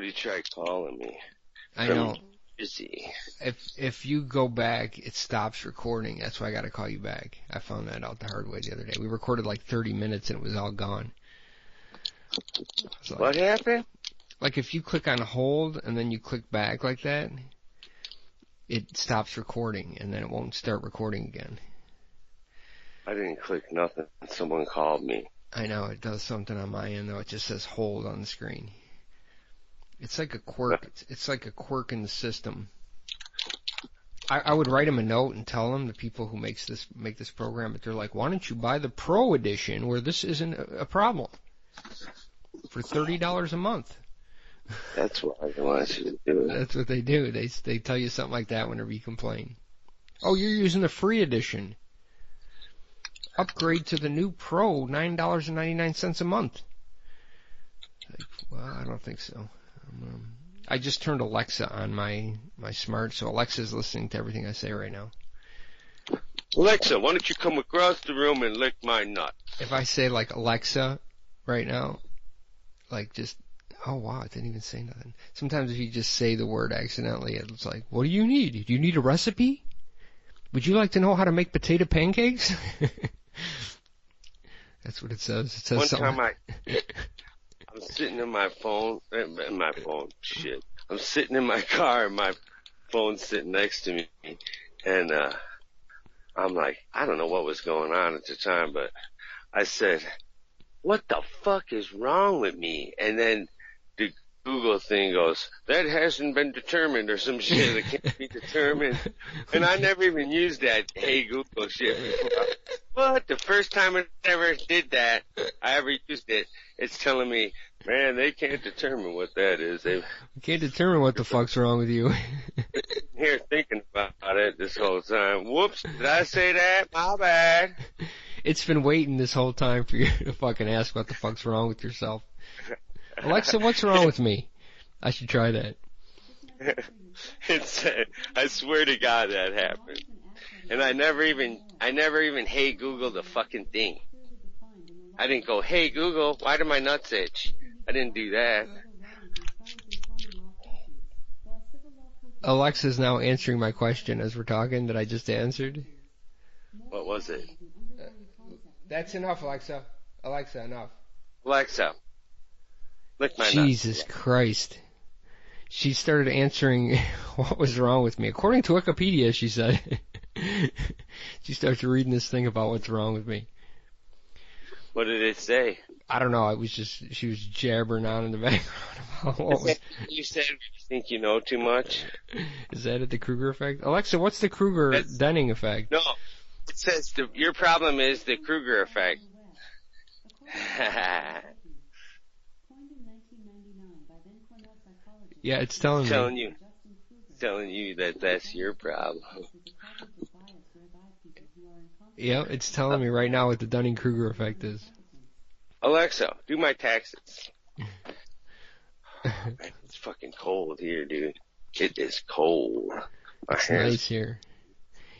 Somebody tried calling me. I know. Busy. If you go back, it stops recording. That's why I got to call you back. I found that out the hard way the other day. We recorded like 30 minutes and it was all gone. So what happened? Like if you click on hold and then you click back like that, it stops recording and then it won't start recording again. I didn't click nothing. Someone called me. I know, it does something on my end though. It just says hold on the screen. It's like a quirk. It's like a quirk in the system. I would write them a note and tell them, the people who make this program, but they're like, why don't you buy the Pro Edition where this isn't a problem for $30 a month? That's what I want you to do. That's what they do. They tell you something like that whenever you complain. Oh, you're using the free edition. Upgrade to the new Pro, $9.99 a month. Like, well, I don't think so. I just turned Alexa on my smart, so Alexa's listening to everything I say right now. Alexa, why don't you come across the room and lick my nut? If I say like Alexa right now, like just, oh wow, it didn't even say nothing. Sometimes if you just say the word accidentally, it's like, what do you need? Do you need a recipe? Would you like to know how to make potato pancakes? That's what it says. It says one something. Time I'm sitting in my phone, shit. I'm sitting in my car and my phone's sitting next to me. And, I'm like, I don't know what was going on at the time, but I said, what the fuck is wrong with me? And then the Google thing goes, that hasn't been determined or some shit that can't be determined. And I never even used that hey Google shit before. But the first time I ever did that, I ever used it, it's telling me, man, they can't determine what that is. They can't determine what the fuck's wrong with you. Here thinking about it this whole time. Whoops, did I say that? My bad. It's been waiting this whole time for you to fucking ask what the fuck's wrong with yourself. Alexa, what's wrong with me? I should try that. I swear to God that happened. And I never even hey Google the fucking thing. I didn't go, hey Google, why do my nuts itch? I didn't do that. Alexa's now answering my question as we're talking that I just answered. What was it? That's enough, Alexa. Alexa, enough. Alexa, lick my nuts. Jesus Christ. She started answering what was wrong with me. According to Wikipedia, she said. She started reading this thing about what's wrong with me. What did it say? I don't know. It was just, she was jabbering on in the background about what was... You said you think you know too much? Is that it, the Kruger effect? Alexa, what's the Kruger-Dunning effect? No. It says your problem is the Kruger effect. Yeah, it's telling you that that's your problem. Yeah, it's telling me right now what the Dunning-Kruger effect is. Alexa, do my taxes. Man, it's fucking cold here, dude. It is cold. It's nice here.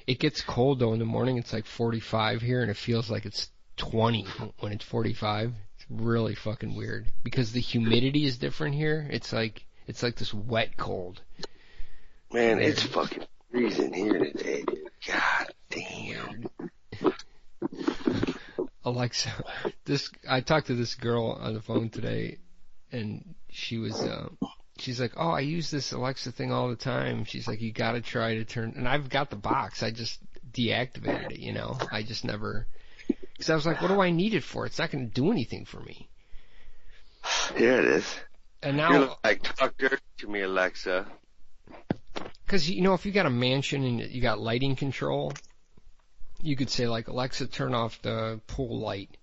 It gets cold though in the morning. It's like 45 here, and it feels like it's 20 when it's 45. It's really fucking weird because the humidity is different here. It's like this wet cold. Man, it's fucking freezing here today, dude. God damn. Alexa, I talked to this girl on the phone today, and she's like, oh, I use this Alexa thing all the time. She's like, you gotta try to turn, and I've got the box, I just deactivated it, you know, I just never, because I was like, what do I need it for? It's not gonna do anything for me. Yeah, it is. And now, you're like, talk dirty to me, Alexa. Because, you know, if you got a mansion and you got lighting control, you could say, like, Alexa, turn off the pool light.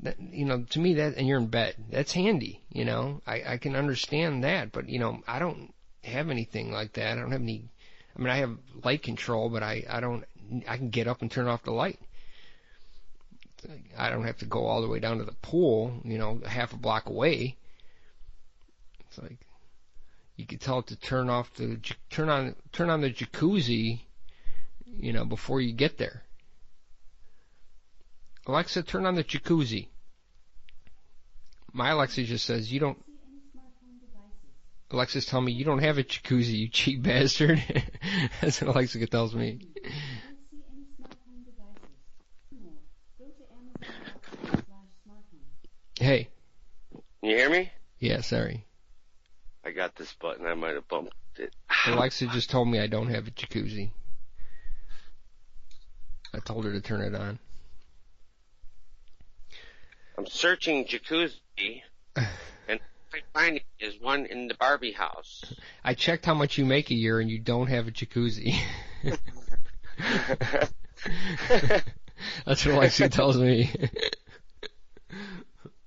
That, you know, to me, that, and you're in bed, that's handy, you know. I can understand that, but, you know, I don't have anything like that. I don't have any, I mean, I have light control, but I can get up and turn off the light. I don't have to go all the way down to the pool, you know, half a block away. It's like, you could tell it to turn on the jacuzzi, you know, before you get there. Alexa, turn on the jacuzzi. My Alexa just says, you don't... Alexa's telling me, you don't have a jacuzzi, you cheap bastard. That's what Alexa tells me. Hey. Can you hear me? Yeah, sorry. I got this button. I might have bumped it. Alexa just told me I don't have a jacuzzi. I told her to turn it on. I'm searching jacuzzi, and I find is one in the Barbie house. I checked how much you make a year, and you don't have a jacuzzi. That's what Alexa tells me.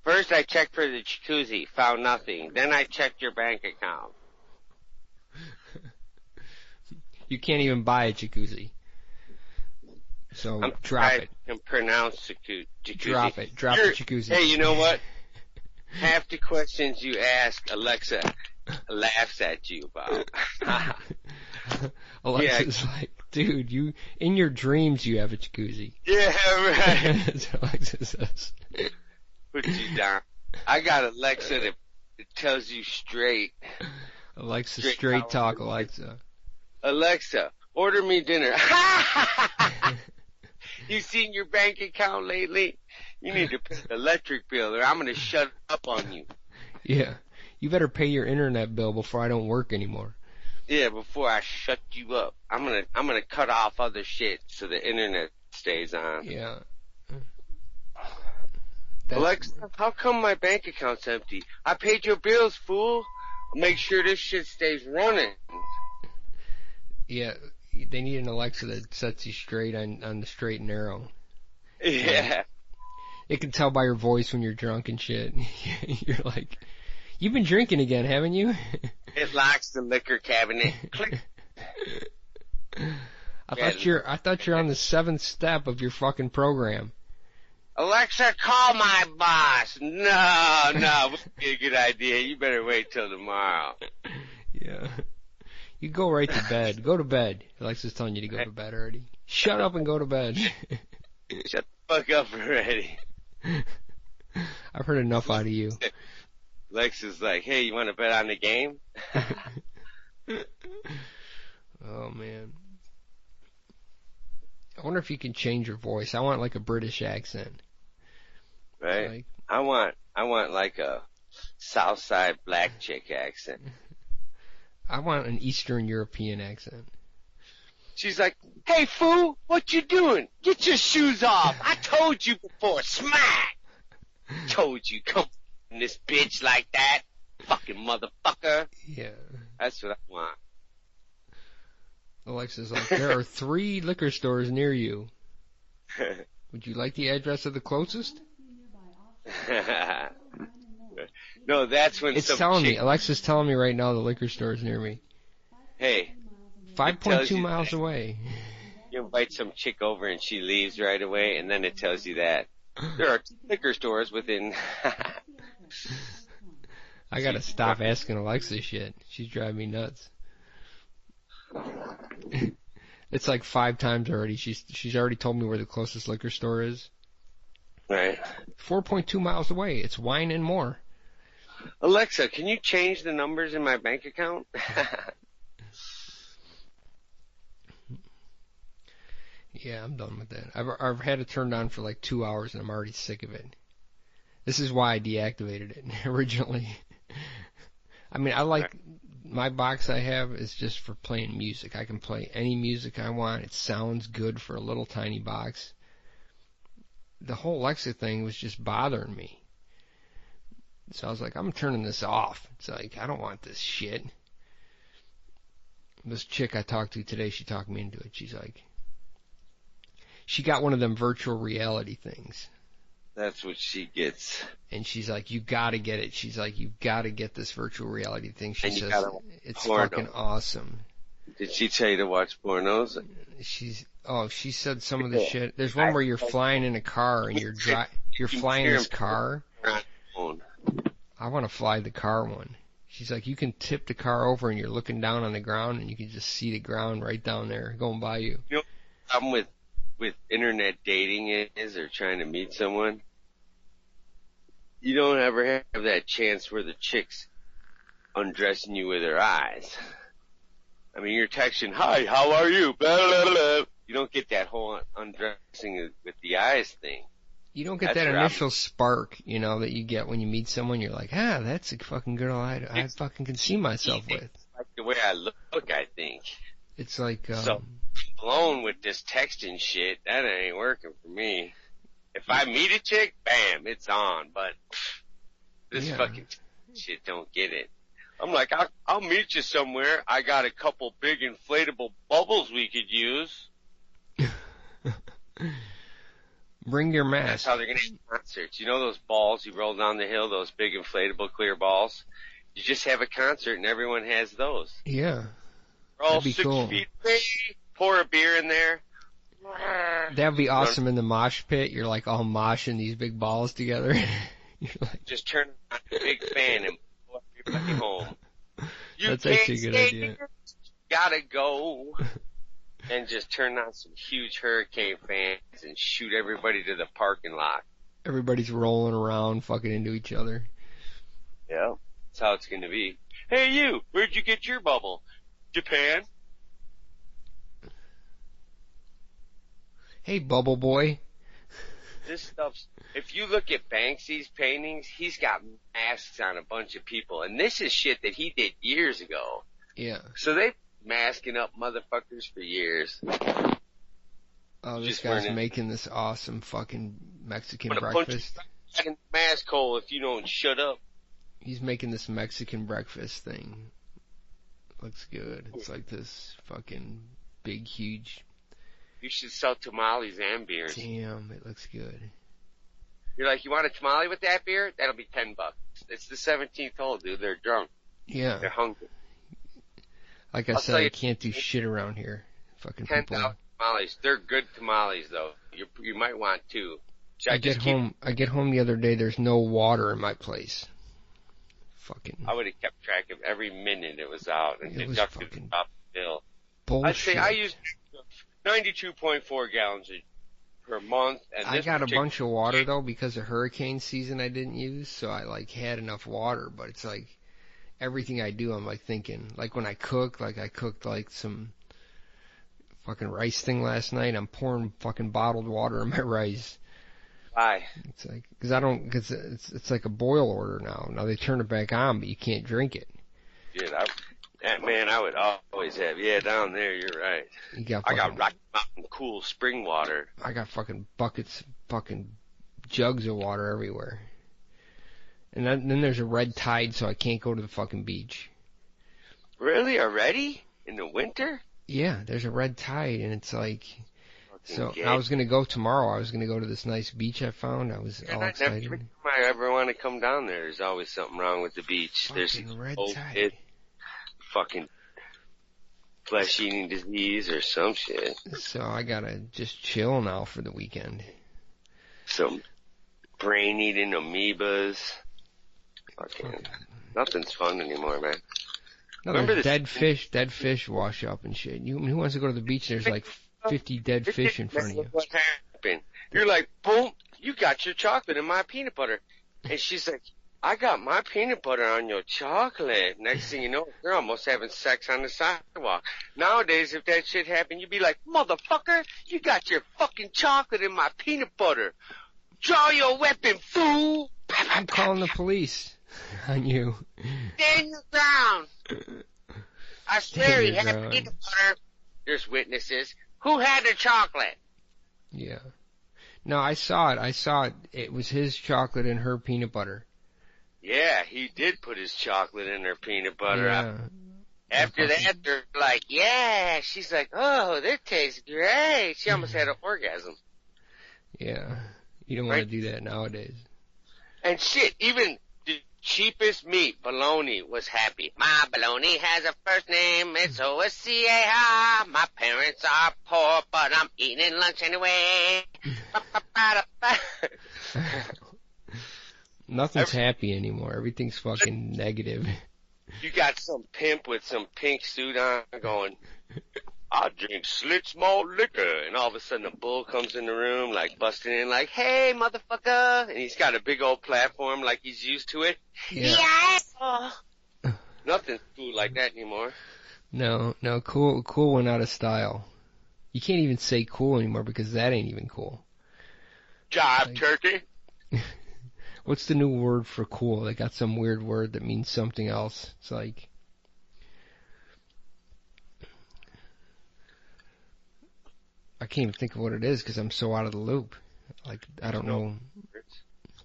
First, I checked for the jacuzzi, found nothing. Then I checked your bank account. You can't even buy a jacuzzi. So drop it. I can pronounce jacuzzi. Drop it. Drop the jacuzzi. Hey, you know what? Half the questions you ask, Alexa laughs at you about. Alexa's like, dude, you in your dreams you have a jacuzzi. Yeah, right. That's what Alexa says. Put you down. I got Alexa that tells you straight. Alexa, straight talk, Alexa. Alexa, order me dinner. You seen your bank account lately? You need to pay the electric bill or I'm going to shut up on you. Yeah. You better pay your internet bill before I don't work anymore. Yeah, before I shut you up. I'm going to cut off other shit so the internet stays on. Yeah. Alexa, how come my bank account's empty? I paid your bills, fool. Make sure this shit stays running. Yeah. They need an Alexa that sets you straight on the straight and narrow. Yeah. It can tell by your voice when you're drunk and shit. You're like, you've been drinking again, haven't you? It locks the liquor cabinet. Click. I thought you're on the 7th step of your fucking program. Alexa, call my boss. No, wouldn't be a good idea. You better wait till tomorrow. Yeah. You go right to bed. Go to bed. Alexa's telling you to go to bed already. Shut up and go to bed. Shut the fuck up already. I've heard enough out of you. Alexa's like, hey, you want to bet on the game? Oh, man. I wonder if you can change your voice. I want like a British accent. Right? Like, I want like a Southside black chick accent. I want an Eastern European accent. She's like, hey, fool, what you doing? Get your shoes off. I told you before. Smack! Told you, come in this bitch like that. Fucking motherfucker. Yeah. That's what I want. Alexa's like, there are 3 liquor stores near you. Would you like the address of the closest? No, that's when it's telling me. Alexa's telling me right now the liquor store is near me. Hey. 5.2 miles away. You invite some chick over and she leaves right away, and then it tells you that there are liquor stores within. I gotta stop asking Alexa shit. She's driving me nuts. It's like 5 times already. She's already told me where the closest liquor store is. Right. 4.2 miles away. It's Wine and More. Alexa, can you change the numbers in my bank account? Yeah, I'm done with that. I've had it turned on for like 2 hours and I'm already sick of it. This is why I deactivated it originally. I mean, I like my box I have is just for playing music. I can play any music I want. It sounds good for a little tiny box. The whole Alexa thing was just bothering me. So I was like, I'm turning this off. It's like, I don't want this shit. This chick I talked to today, she talked me into it. She's like, she got one of them virtual reality things. That's what she gets. And she's like, you gotta get it. She's like, you gotta get this virtual reality thing. She says, it's fucking awesome. Did she tell you to watch pornos? She said some of the shit. There's one where you're flying in a car and you're flying this car. I want to fly the car one. She's like, you can tip the car over and you're looking down on the ground and you can just see the ground right down there going by you. You know what the problem with internet dating is, or trying to meet someone? You don't ever have that chance where the chick's undressing you with her eyes. I mean, you're texting, hi, how are you? Blah, blah, blah. You don't get that whole undressing with the eyes thing. You don't get that initial spark, you know, that you get when you meet someone. You're like, that's a fucking girl I fucking can see myself with. Like the way I look, I think. It's like, so blown with this texting shit, that ain't working for me. If I meet a chick, bam, it's on. But this fucking shit don't get it. I'm like, I'll meet you somewhere. I got a couple big inflatable bubbles we could use. Bring your mask. That's how they're going to have concerts. You know those balls you roll down the hill, those big inflatable clear balls? You just have a concert and everyone has those. Yeah. We're all That'd be 6 cool. feet away. Pour a beer in there. That'd be awesome in the mosh pit. You're like all moshing these big balls together. You're like, just turn on a big fan and pull everybody home. That's actually a good idea. Here. Gotta go. And just turn on some huge hurricane fans and shoot everybody to the parking lot. Everybody's rolling around, fucking into each other. Yeah, that's how it's gonna be. Hey you, where'd you get your bubble? Japan. Hey, Bubble Boy. This stuff's, if you look at Banksy's paintings, he's got masks on a bunch of people, and this is shit that he did years ago. Yeah. So they've been masking up motherfuckers for years. Oh, this guy's making this awesome fucking Mexican breakfast. Mask hole if you don't shut up. He's making this Mexican breakfast thing. Looks good. It's like this fucking big, huge. You should sell tamales and beers. Damn, it looks good. You're like, you want a tamale with that beer? That'll be $10. It's the 17th hole, dude. They're drunk. Yeah. They're hungry. Like I said, I can't do shit around here. Fucking 10,000 tamales. They're good tamales, though. You might want two. I get home the other day, there's no water in my place. Fucking. I would have kept track of every minute it was out and deducted the top bill. Bullshit. I'd say I used 92.4 gallons per month. And I got a bunch of water though because of hurricane season I didn't use, so I like had enough water. But it's like everything I do, I'm like thinking, like when I cook, like I cooked like some fucking rice thing last night. I'm pouring fucking bottled water in my rice. Why? It's like because it's like a boil order now. Now they turn it back on, but you can't drink it. Dude, I would always have. Yeah, down there, you're right. I got Rocky Mountain cool spring water. I got fucking buckets, fucking jugs of water everywhere. And then there's a red tide, so I can't go to the fucking beach. Really? Already? In the winter? Yeah, there's a red tide, and it's like... So I was going to go tomorrow. I was going to go to this nice beach I found. I was all excited. Every time I ever want to come down there, there's always something wrong with the beach. Fucking there's red tide. Kid, fucking flesh-eating disease or some shit. So I got to just chill now for the weekend. Some brain-eating amoebas. Fucking nothing's fun anymore, man. No, there's dead fish wash up and shit. Who wants to go to the beach? There's like 50 dead fish in front of you. What happened? You're like, boom, you got your chocolate and my peanut butter. And she's like, I got my peanut butter on your chocolate. Next thing you know, they're almost having sex on the sidewalk. Nowadays, if that shit happened, you'd be like, motherfucker, you got your fucking chocolate in my peanut butter. Draw your weapon, fool. I'm calling the police on you. Stand your ground. I swear he had peanut butter. There's witnesses. Who had the chocolate? Yeah. No, I saw it. It was his chocolate and her peanut butter. Yeah, he did put his chocolate in her peanut butter. Yeah. After that, they're like, yeah. She's like, oh, that tastes great. She almost had an orgasm. Yeah. You don't want to do that nowadays. And shit, even the cheapest meat, bologna, was happy. My bologna has a first name, it's O-S-C-A-R. My parents are poor, but I'm eating lunch anyway. Nothing's happy anymore. Everything's fucking negative. You got some pimp with some pink suit on going, I drink slit malt liquor. And all of a sudden a bull comes in the room, like busting in like, hey, motherfucker. And he's got a big old platform like he's used to it. Yeah. Yeah. Nothing's cool like that anymore. No, cool went out of style. You can't even say cool anymore because that ain't even cool. Jive Like, turkey. What's the new word for cool? They got some weird word that means something else. It's like, I can't even think of what it is because I'm so out of the loop. Like, I don't know.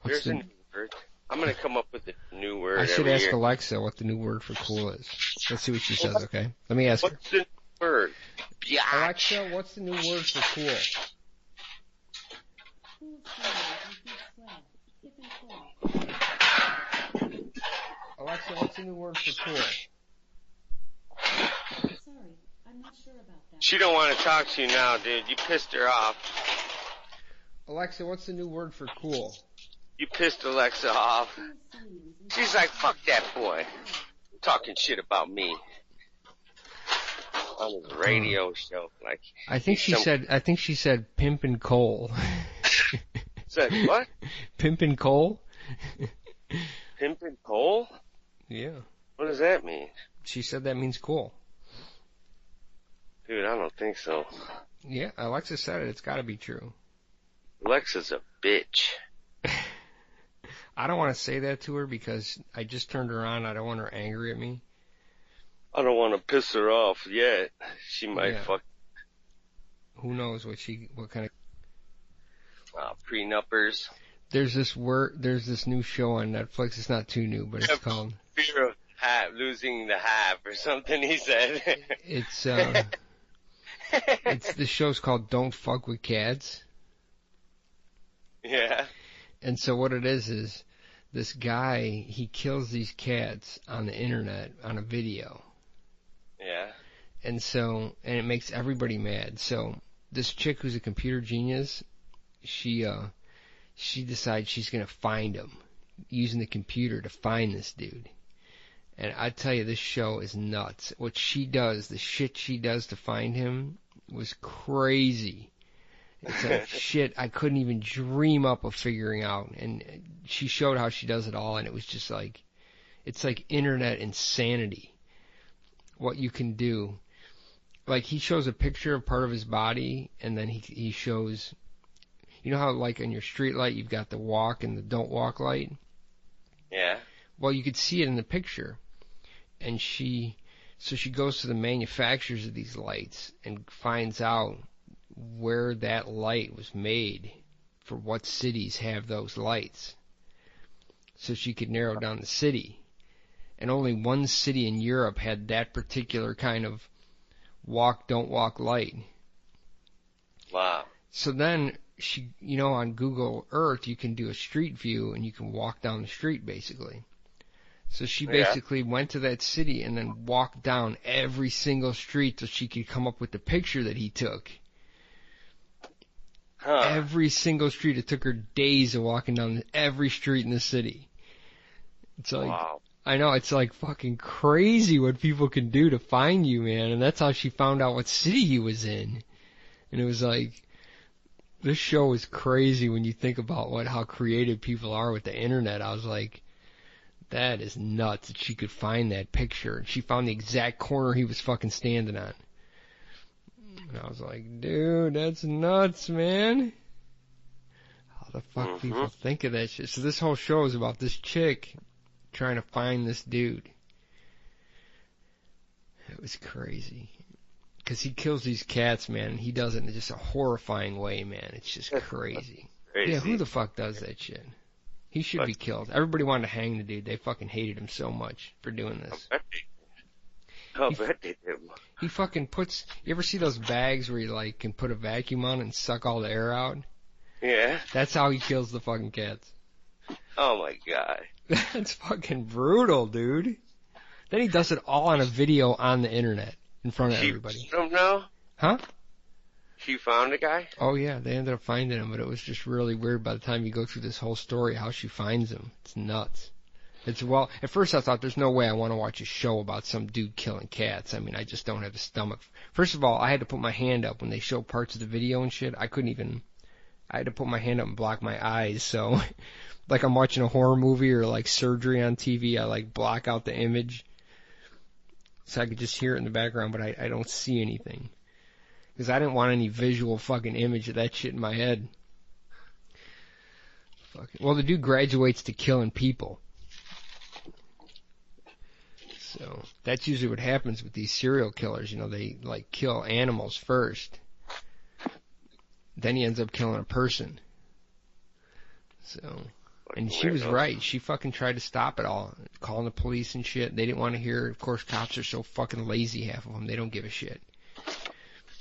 There's a new word. I'm going to come up with a new word. I should every ask year. Alexa what the new word for cool is. Let's see what she says, okay? Let me ask her. What's the new word? Biatch. Alexa, what's the new word for cool? Alexa, what's the new word for cool? Sorry, I'm not sure about that. She don't want to talk to you now, dude. You pissed her off. Alexa, what's the new word for cool? You pissed Alexa off. She's like, fuck that boy. Talking shit about me. On his radio show. Like, I think she said pimp and coal. said what? Pimp and coal? Pimp and coal? Yeah. What does that mean? She said that means cool. Dude, I don't think so. Yeah, Alexa said it. It's gotta be true. Alexa's a bitch. I don't want to say that to her because I just turned her on. I don't want her angry at me. I don't want to piss her off yet. She might fuck. Who knows what kind of prenuppers. There's this new show on Netflix. It's not too new, but it's called Fear of losing the half or something, he said. It's the show's called Don't Fuck with Cats. Yeah. And so what it is this guy, he kills these cats on the internet on a video. Yeah. And it makes everybody mad. So this chick who's a computer genius, she decides she's gonna find him using the computer to find this dude. And I tell you, this show is nuts. What she does, the shit she does to find him was crazy. It's like shit I couldn't even dream up of figuring out. And she showed how she does it all, and it was just like, it's like internet insanity. What you can do. Like, he shows a picture of part of his body, and then he shows, you know how like on your street light you've got the walk and the don't walk light? Yeah. Well, you could see it in the picture. And she goes to the manufacturers of these lights and finds out where that light was made for what cities have those lights. So she could narrow down the city. And only one city in Europe had that particular kind of walk, don't walk light. Wow. So then she, on Google Earth, you can do a street view and you can walk down the street basically. So she basically went to that city and then walked down every single street so she could come up with the picture that he took. Huh. Every single street. It took her days of walking down every street in the city. It's like, wow. I know, it's like fucking crazy what people can do to find you, man. And that's how she found out what city he was in. And it was like, this show is crazy when you think about how creative people are with the internet. I was like, that is nuts that she could find that picture. She found the exact corner he was fucking standing on. And I was like, dude, that's nuts, man. How the fuck people think of that shit? So this whole show is about this chick trying to find this dude. It was crazy. Because he kills these cats, man, and he does it in just a horrifying way, man. It's just crazy. Yeah, who the fuck does that shit? He should be killed. Everybody wanted to hang the dude. They fucking hated him so much for doing this. He fucking puts... You ever see those bags where you, can put a vacuum on and suck all the air out? Yeah. That's how he kills the fucking cats. Oh, my God. That's fucking brutal, dude. Then he does it all on a video on the internet in front of everybody. She found him now? Huh? She found a guy? Oh, yeah, they ended up finding him, but it was just really weird by the time you go through this whole story, how she finds him. It's nuts. At first I thought there's no way I want to watch a show about some dude killing cats. I mean, I just don't have the stomach. First of all, I had to put my hand up when they show parts of the video and shit. I had to put my hand up and block my eyes, so, like I'm watching a horror movie or like surgery on TV, I block out the image. so I could just hear it in the background, but I don't see anything. Because I didn't want any visual fucking image of that shit in my head. Well, the dude graduates to killing people. So that's usually what happens with these serial killers. You know, they like kill animals first. Then he ends up killing a person. So, and she was right. She fucking tried to stop it all, calling the police and shit. They didn't want to hear. Of course, cops are so fucking lazy. Half of them, they don't give a shit.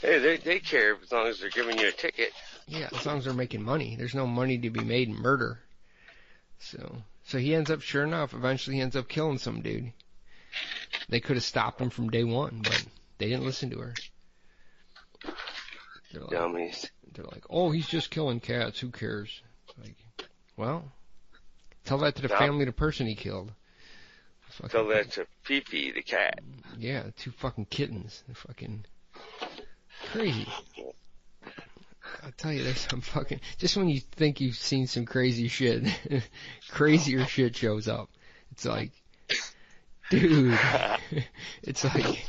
Hey, they care as long as they're giving you a ticket. Yeah, as long as they're making money. There's no money to be made in murder. So he ends up, sure enough, eventually he ends up killing some dude. They could have stopped him from day one, but they didn't listen to her. Dummies. They're like, oh, he's just killing cats. Who cares? Like, well, tell that to the family of the person he killed. Tell that to Pee-Pee, the cat. Yeah, 2 fucking kittens. They're fucking crazy. I'll tell you, there's some fucking... Just when you think you've seen some crazy shit, crazier shit shows up. It's like... Dude, it's like,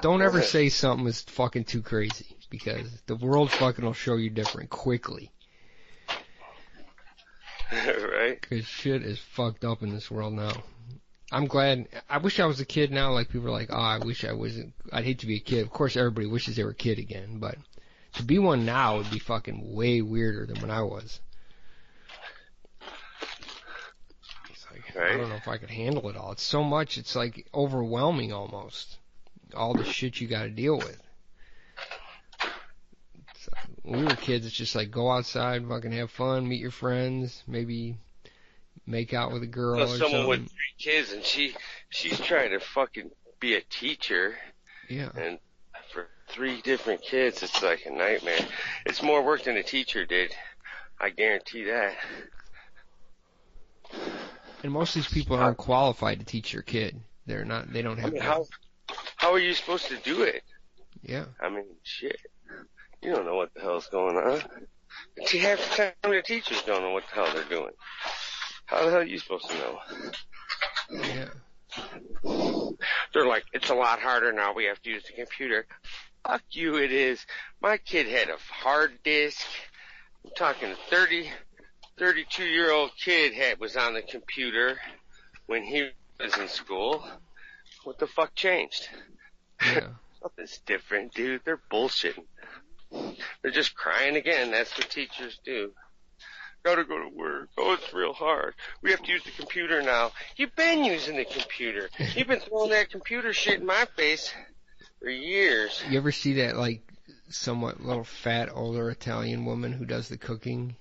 don't ever say something is fucking too crazy, because the world fucking will show you different quickly. Right? Because shit is fucked up in this world now. I'm glad, I wish I was a kid now, like people are like, oh, I wish I wasn't, I'd hate to be a kid. Of course everybody wishes they were a kid again, but to be one now would be fucking way weirder than when I was. Right. I don't know if I could handle it all. It's so much, it's like overwhelming almost. All the shit you gotta deal with. So, when we were kids, it's just like go outside, fucking have fun, meet your friends, maybe make out with a girl or something. Someone with 3 kids and she's trying to fucking be a teacher. Yeah. And for 3 different kids, it's like a nightmare. It's more work than a teacher did. I guarantee that. And most of these people aren't qualified to teach your kid. They're not. They don't have. I mean, how are you supposed to do it? Yeah. I mean, shit. You don't know what the hell's going on. See, half the time the teachers don't know what the hell they're doing. How the hell are you supposed to know? Yeah. They're like, it's a lot harder now. We have to use the computer. Fuck you, it is. My kid had a hard disk. I'm talking 32-year-old kid was on the computer when he was in school. What the fuck changed? Yeah. Nothing's different, dude. They're bullshitting. They're just crying again. That's what teachers do. Gotta go to work. Oh, it's real hard. We have to use the computer now. You've been using the computer. You've been throwing that computer shit in my face for years. You ever see that, like, somewhat little fat older Italian woman who does the cooking?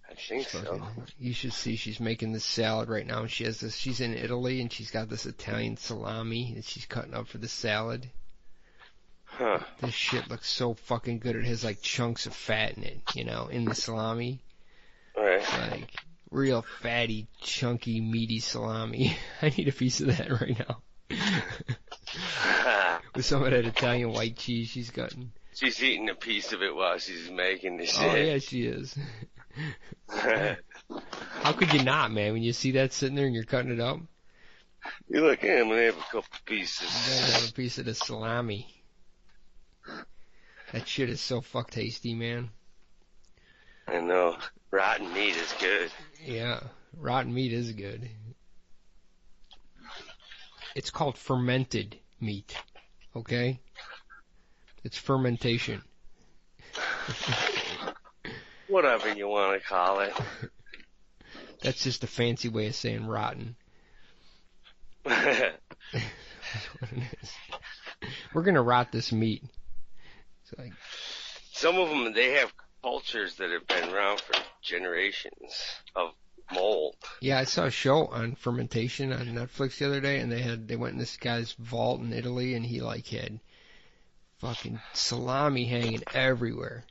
I think so. You should see, she's making this salad right now, and she has this, she's in Italy, and she's got this Italian salami that she's cutting up for the salad. Huh. This shit looks so fucking good. It has like chunks of fat in it, you know, in the salami. Right. Like real fatty, chunky, meaty salami. I need a piece of that right now. With some of that Italian white cheese she's cutting. She's eating a piece of it while she's making the shit. Oh yeah, she is. How could you not, man? When you see that sitting there and you're cutting it up, you're like, hey, I'm gonna have a couple pieces. You gotta have a piece of the salami. That shit is so fuck tasty, man. I know. Rotten meat is good. Yeah, rotten meat is good. It's called fermented meat, okay? It's fermentation. Whatever you want to call it. That's just a fancy way of saying rotten. That's what it is. We're gonna rot this meat. It's like, some of them, they have cultures that have been around for generations of mold. Yeah, I saw a show on fermentation on Netflix the other day, and they went in this guy's vault in Italy, and he like had fucking salami hanging everywhere.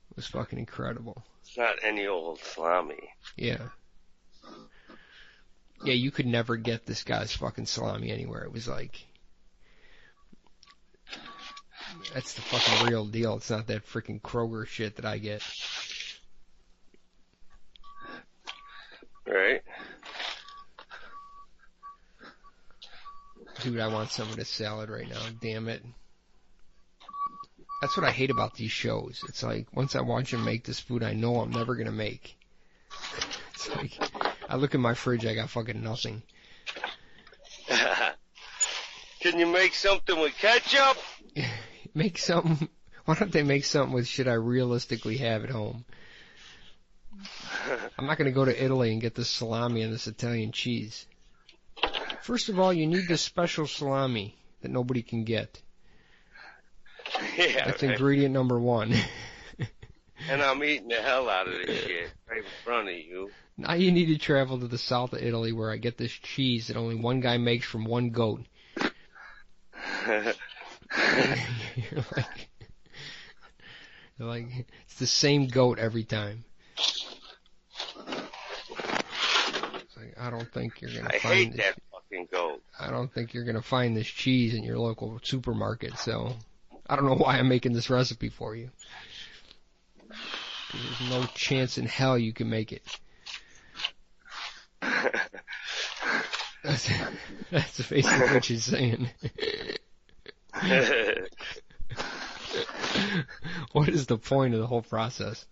It was fucking incredible. It's not any old salami. Yeah. Yeah, you could never get this guy's fucking salami anywhere. It was like, that's the fucking real deal. It's not that freaking Kroger shit that I get. Right. Dude, I want some of this salad right now. Damn it. That's what I hate about these shows. It's like, once I watch them make this food I know I'm never gonna make. It's like, I look in my fridge, I got fucking nothing. Can you make something with ketchup? Make something. Why don't they make something with shit I realistically have at home? I'm not gonna go to Italy and get this salami and this Italian cheese. First of all, you need this special salami that nobody can get. Yeah, That's right. ingredient number one. And I'm eating the hell out of this shit right in front of you. Now you need to travel to the south of Italy where I get this cheese that only one guy makes from one goat. You're like, it's the same goat every time. It's like, I don't think you're gonna I find hate this. that fucking goat. I don't think you're gonna find this cheese in your local supermarket. So, I don't know why I'm making this recipe for you. There's no chance in hell you can make it. That's basically what she's saying. What is the point of the whole process?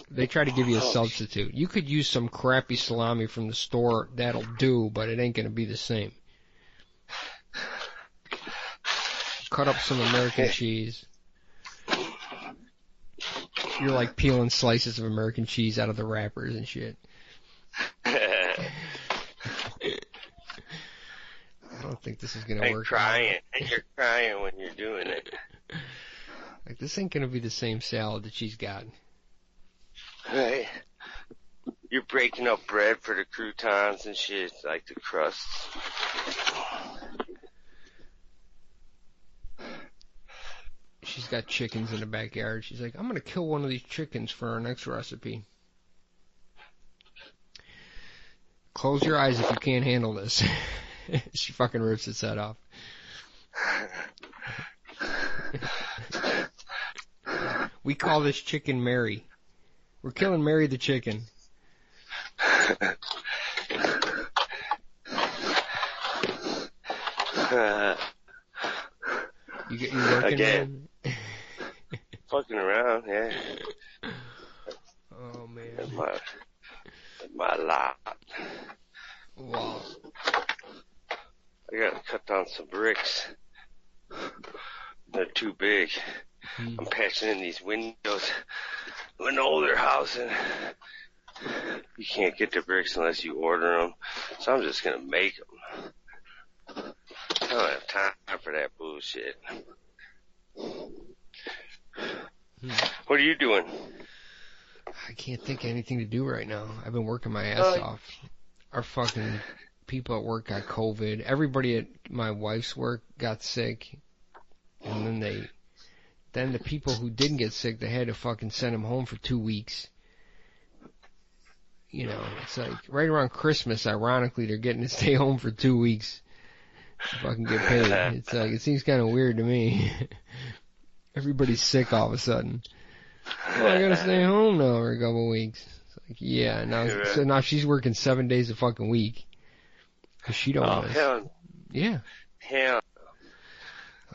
They try to give you a substitute. You could use some crappy salami from the store, that'll do, but it ain't gonna be the same. Cut up some American cheese. You're like peeling slices of American cheese out of the wrappers and shit. I don't think this is gonna work. And you're crying when you're doing it. Like, this ain't gonna be the same salad that she's got. Right. You're breaking up bread for the croutons and shit, like the crusts. She's got chickens in the backyard. She's like, I'm gonna kill one of these chickens for our next recipe. Close your eyes if you can't handle this. She fucking rips its head off. We call this chicken Mary. We're killing Mary the chicken. You working again? man? Fucking around, yeah. Oh man. My lot. Wow. I gotta cut down some bricks. They're too big. I'm patching in these windows of an older house, and you can't get the bricks unless you order them. So I'm just gonna make them. I don't have time for that bullshit. What are you doing? I can't think of anything to do right now. I've been working my ass off. Our fucking people at work got COVID. Everybody at my wife's work got sick. And then the people who didn't get sick, they had to fucking send them home for 2 weeks. You know, it's like right around Christmas, ironically, they're getting to stay home for 2 weeks to fucking get paid. It's like, it seems kind of weird to me. Everybody's sick all of a sudden. Oh, I gotta stay home now for a couple of weeks. It's like, yeah, so now she's working 7 days a fucking week. Cause she don't want hell. Yeah. Hell.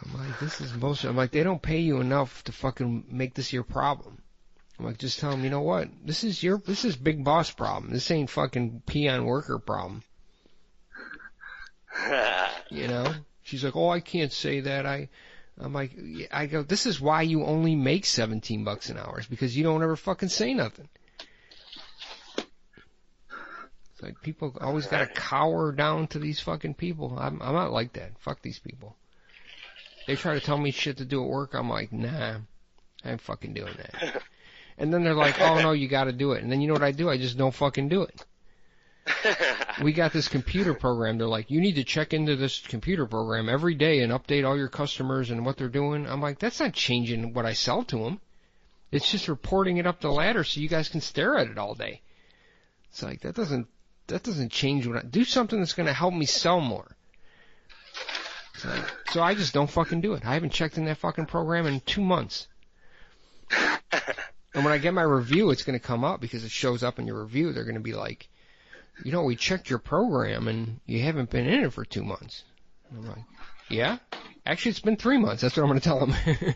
I'm like, this is bullshit. I'm like, they don't pay you enough to fucking make this your problem. I'm like, just tell them, you know what? This is big boss problem. This ain't fucking peon worker problem. You know? She's like, oh, I can't say that. I'm like, I go, this is why you only make $17 an hour, is because you don't ever fucking say nothing. It's like people always gotta cower down to these fucking people. I'm not like that. Fuck these people. They try to tell me shit to do at work. I'm like, nah, I ain't fucking doing that. And then they're like, oh no, you gotta do it. And then you know what I do? I just don't fucking do it. We got this computer program. They're like, you need to check into this computer program every day and update all your customers and what they're doing. I'm like, that's not changing what I sell to them. It's just reporting it up the ladder so you guys can stare at it all day. It's like, that doesn't change do something that's going to help me sell more. So I just don't fucking do it. I haven't checked in that fucking program in 2 months. And when I get my review, it's going to come up because it shows up in your review. They're going to be like, you know, we checked your program and you haven't been in it for 2 months. And I'm like, yeah? Actually, it's been 3 months. That's what I'm going to tell him.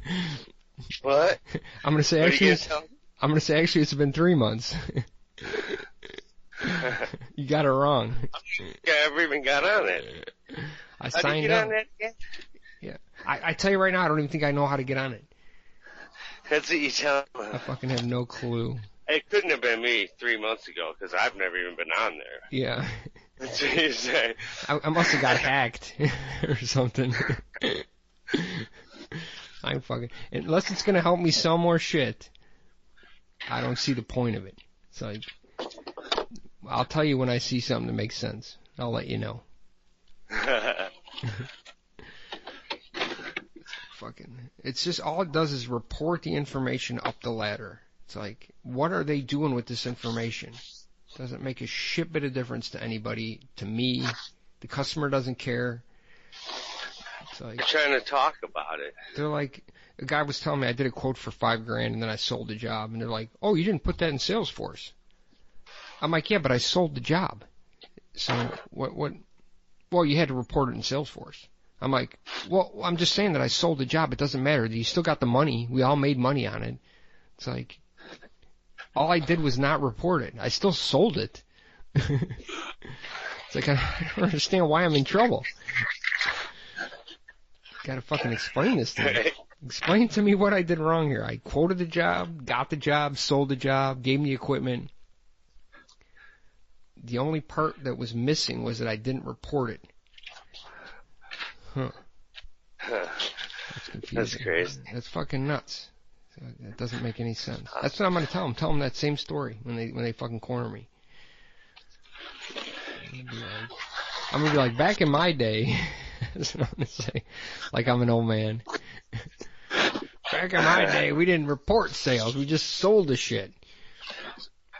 What? I'm going to say, What are you actually, gonna tell? I'm going to say, actually, it's been 3 months. You got it wrong. I never even got on it. I How do you signed get up. on that again? Yeah. I tell you right now, I don't even think I know how to get on it. That's what you tell me. I fucking have no clue. It couldn't have been me 3 months ago because I've never even been on there. Yeah. That's what you say. I must have got hacked or something. I'm fucking, unless it's gonna help me sell more shit, I don't see the point of it. It's like, I'll tell you when I see something that makes sense. I'll let you know. Fucking, it's just, all it does is report the information up the ladder. It's like, what are they doing with this information? Doesn't make a shit bit of difference to anybody, to me. The customer doesn't care. It's like, You're trying to talk about it. they're like, a guy was telling me I did a quote for $5,000 and then I sold the job, and they're like, oh, you didn't put that in Salesforce. I'm like, yeah, but I sold the job. So what, well, you had to report it in Salesforce. I'm like, well, I'm just saying that I sold the job. It doesn't matter. You still got the money. We all made money on it. It's like, all I did was not report it. I still sold it. It's like, I don't understand why I'm in trouble. Gotta fucking explain this to me. Explain to me what I did wrong here. I quoted the job, got the job, sold the job, gave me the equipment. The only part that was missing was that I didn't report it. Huh. That's confusing. That's crazy. That's fucking nuts. That doesn't make any sense. That's what I'm gonna tell them. Tell them that same story when they fucking corner me. I'm gonna be like, back in my day, that's what I'm gonna say. Like I'm an old man. Back in my day, we didn't report sales. We just sold the shit.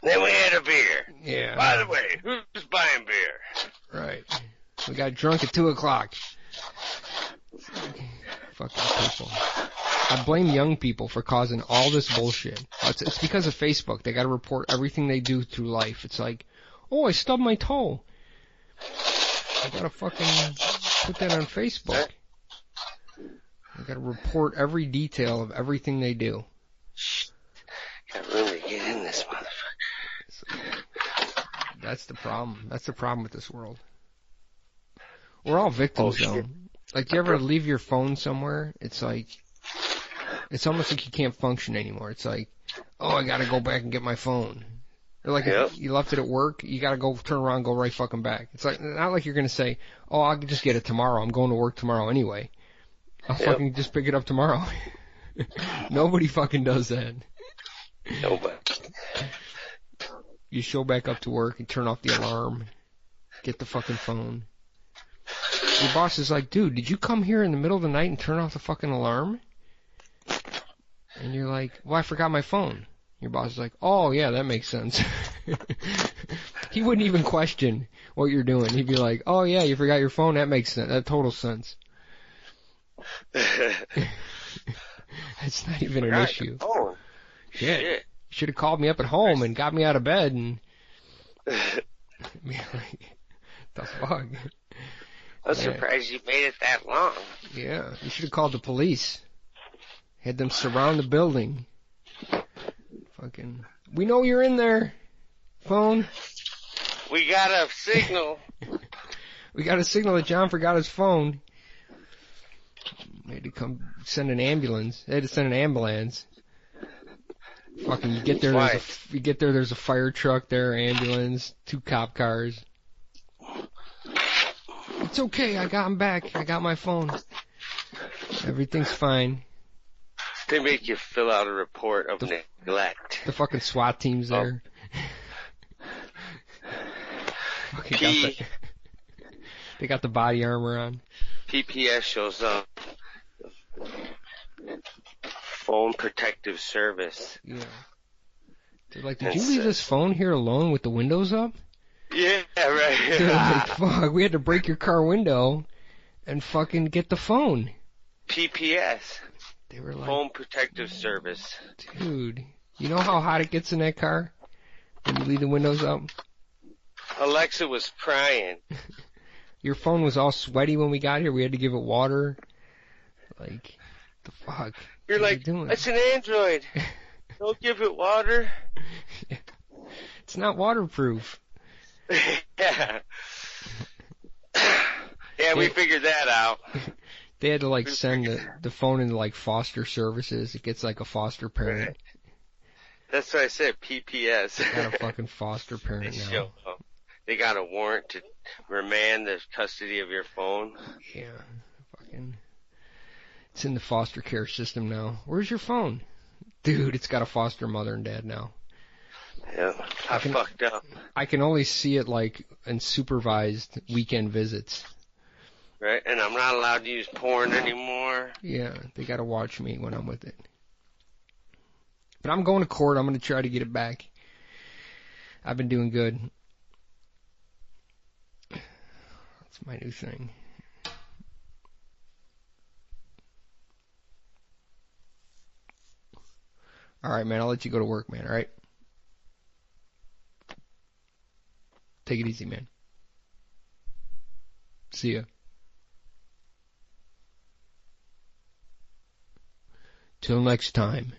Then we had a beer. Yeah. By the way, who's buying beer? Right. We got drunk at 2 o'clock. Fucking people. I blame young people for causing all this bullshit. It's because of Facebook. They gotta report everything they do through life. It's like, oh, I stubbed my toe. I gotta fucking put that on Facebook. I gotta report every detail of everything they do. Got room to get in this motherfucker. That's the problem. That's the problem with this world. We're all victims, though. Like, you ever leave your phone somewhere? It's like, it's almost like you can't function anymore. It's like, oh, I gotta go back and get my phone. Or like, if you left it at work, you gotta go turn around and go right fucking back. It's like, not like you're gonna say, oh, I'll just get it tomorrow. I'm going to work tomorrow anyway. I'll fucking just pick it up tomorrow. Nobody fucking does that. Nobody. You show back up to work and turn off the alarm. Get the fucking phone. Your boss is like, dude, did you come here in the middle of the night and turn off the fucking alarm? And you're like, well, I forgot my phone. Your boss is like, oh, yeah, that makes sense. He wouldn't even question what you're doing. He'd be like, oh, yeah, you forgot your phone? That makes sense. That total sense. It's not even an issue. Oh, shit. You should have called me up at home and got me out of bed and... like, the fuck? I'm surprised you made it that long. Yeah, you should have called the police. Had them surround the building. Fucking, we know you're in there. Phone. We got a signal. We got a signal that John forgot his phone. They had to come send an ambulance. They had to send an ambulance. Fucking, you get there, there's a fire truck there, ambulance, 2 cop cars. It's okay, I got him back. I got my phone. Everything's fine. They make you fill out a report of neglect. The fucking SWAT team's there. They got the body armor on. PPS shows up. Phone Protective Service. Yeah. They're like, did you leave this phone here alone with the windows up? Yeah, right. They're like, fuck, we had to break your car window and fucking get the phone. PPS. They were like, Phone Protective Service. Dude, you know how hot it gets in that car when you leave the windows up? Alexa was crying. Your phone was all sweaty when we got here. We had to give it water. Like, the fuck? You're What are like, you doing? it's an Android. Don't give it water. It's not waterproof. Yeah. Yeah, we figured that out. They had to like send the phone into like foster services. It gets like a foster parent. Right. That's what I said, PPS. Got a fucking foster parent They now. show up. They got a warrant to remand the custody of your phone. Yeah, fucking. It's in the foster care system now. Where's your phone? Dude, it's got a foster mother and dad now. Yeah, I fucked up. I can only see it like in supervised weekend visits. Right, and I'm not allowed to use porn anymore. Yeah, they gotta watch me when I'm with it. But I'm going to court. I'm gonna try to get it back. I've been doing good. That's my new thing. Alright, man, I'll let you go to work, man, alright? Take it easy, man. See ya. Till next time.